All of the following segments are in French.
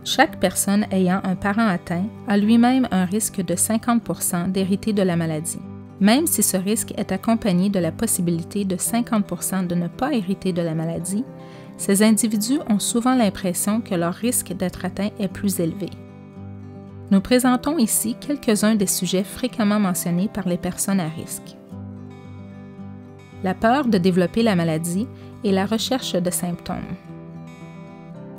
Chaque personne ayant un parent atteint a lui-même un risque de 50% d'hériter de la maladie. Même si ce risque est accompagné de la possibilité de 50% de ne pas hériter de la maladie, ces individus ont souvent l'impression que leur risque d'être atteint est plus élevé. Nous présentons ici quelques-uns des sujets fréquemment mentionnés par les personnes à risque. La peur de développer la maladie et la recherche de symptômes.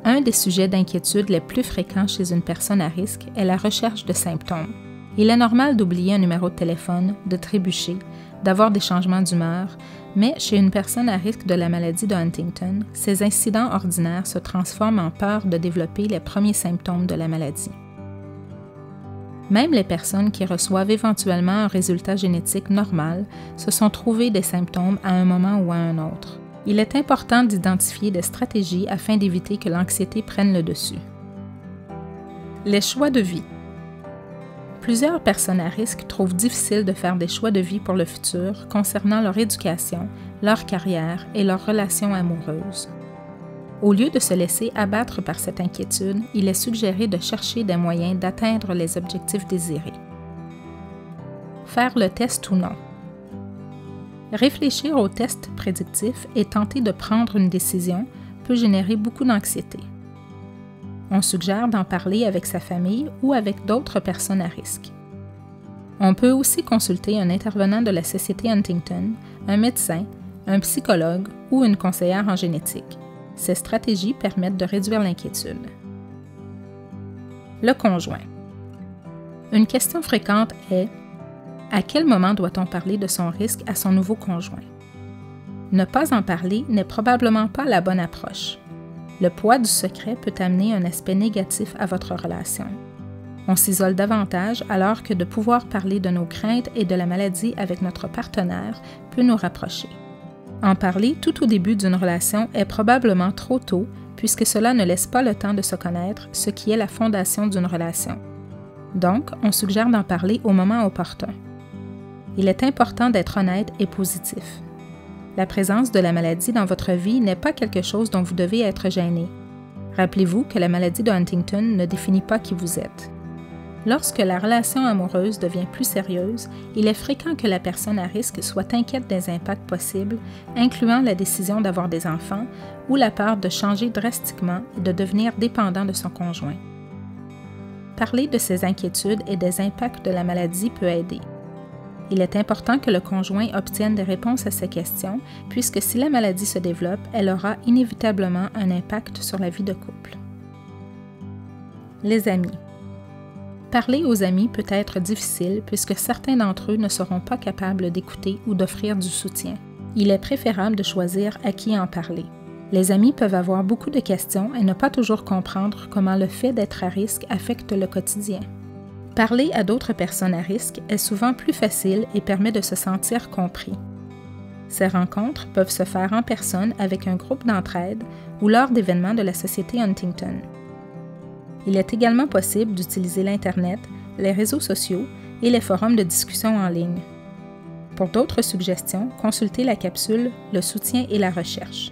Un des sujets d'inquiétude les plus fréquents chez une personne à risque est la recherche de symptômes. Il est normal d'oublier un numéro de téléphone, de trébucher, d'avoir des changements d'humeur, mais chez une personne à risque de la maladie de Huntington, ces incidents ordinaires se transforment en peur de développer les premiers symptômes de la maladie. Même les personnes qui reçoivent éventuellement un résultat génétique normal se sont trouvées des symptômes à un moment ou à un autre. Il est important d'identifier des stratégies afin d'éviter que l'anxiété prenne le dessus. Les choix de vie. Plusieurs personnes à risque trouvent difficile de faire des choix de vie pour le futur concernant leur éducation, leur carrière et leurs relations amoureuses. Au lieu de se laisser abattre par cette inquiétude, il est suggéré de chercher des moyens d'atteindre les objectifs désirés. Faire le test ou non. Réfléchir au test prédictif et tenter de prendre une décision peut générer beaucoup d'anxiété. On suggère d'en parler avec sa famille ou avec d'autres personnes à risque. On peut aussi consulter un intervenant de la Société Huntington, un médecin, un psychologue ou une conseillère en génétique. Ces stratégies permettent de réduire l'inquiétude. Le conjoint. Une question fréquente est: à quel moment doit-on parler de son risque à son nouveau conjoint? Ne pas en parler n'est probablement pas la bonne approche. Le poids du secret peut amener un aspect négatif à votre relation. On s'isole davantage alors que de pouvoir parler de nos craintes et de la maladie avec notre partenaire peut nous rapprocher. En parler tout au début d'une relation est probablement trop tôt puisque cela ne laisse pas le temps de se connaître, ce qui est la fondation d'une relation. Donc, on suggère d'en parler au moment opportun. Il est important d'être honnête et positif. La présence de la maladie dans votre vie n'est pas quelque chose dont vous devez être gêné. Rappelez-vous que la maladie de Huntington ne définit pas qui vous êtes. Lorsque la relation amoureuse devient plus sérieuse, il est fréquent que la personne à risque soit inquiète des impacts possibles, incluant la décision d'avoir des enfants ou la peur de changer drastiquement et de devenir dépendant de son conjoint. Parler de ces inquiétudes et des impacts de la maladie peut aider. Il est important que le conjoint obtienne des réponses à ces questions, puisque si la maladie se développe, elle aura inévitablement un impact sur la vie de couple. Les amis. Parler aux amis peut être difficile puisque certains d'entre eux ne seront pas capables d'écouter ou d'offrir du soutien. Il est préférable de choisir à qui en parler. Les amis peuvent avoir beaucoup de questions et ne pas toujours comprendre comment le fait d'être à risque affecte le quotidien. Parler à d'autres personnes à risque est souvent plus facile et permet de se sentir compris. Ces rencontres peuvent se faire en personne avec un groupe d'entraide ou lors d'événements de la Société Huntington. Il est également possible d'utiliser l'Internet, les réseaux sociaux et les forums de discussion en ligne. Pour d'autres suggestions, consultez la capsule « Le soutien et la recherche ».